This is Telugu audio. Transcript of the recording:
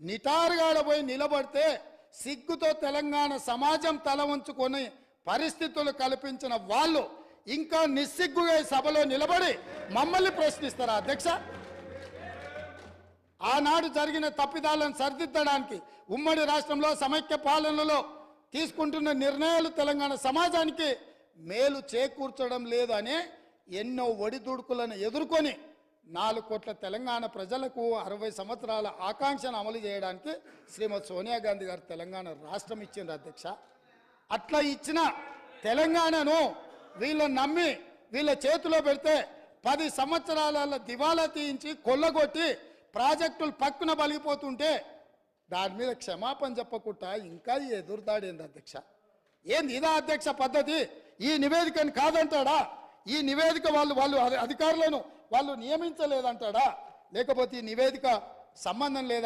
నిటారుగాడ పోయి నిలబడితే సిగ్గుతో తెలంగాణ సమాజం తల వంచుకొని పరిస్థితులు కల్పించిన వాళ్ళు ఇంకా నిస్సిగ్గుగా సభలో నిలబడి మమ్మల్ని ప్రశ్నిస్తారా అధ్యక్ష? ఆనాడు జరిగిన తప్పిదాలను సరిదిద్దడానికి ఉమ్మడి రాష్ట్రంలో సమైక్య పాలనలో తీసుకుంటున్న నిర్ణయాలు తెలంగాణ సమాజానికి మేలు చేకూర్చడం లేదు అనే ఎన్నో ఒడిదుడుకులను ఎదుర్కొని 4 కోట్ల తెలంగాణ ప్రజలకు 60 సంవత్సరాల ఆకాంక్షను అమలు చేయడానికి శ్రీమతి సోనియా గాంధీ గారు తెలంగాణ రాష్ట్రం ఇచ్చింది అధ్యక్ష. అట్లా ఇచ్చిన తెలంగాణను వీళ్ళని నమ్మి వీళ్ళ చేతిలో పెడితే 10 సంవత్సరాల దివాలా తీయించి కొల్లగొట్టి ప్రాజెక్టులు పక్కున బలిగిపోతుంటే దాని మీద క్షమాపణ చెప్పకుండా ఇంకా ఎదురుదాడింది అధ్యక్ష. ఏంది ఇదా అధ్యక్ష పద్ధతి? ఈ నివేదికను కాదంటాడా? ఈ నివేదిక వాళ్ళు అధికారులను వాళ్ళు నియమించలేదంటాడా? లేకపోతే ఈ నివేదిక సంబంధం లేదా?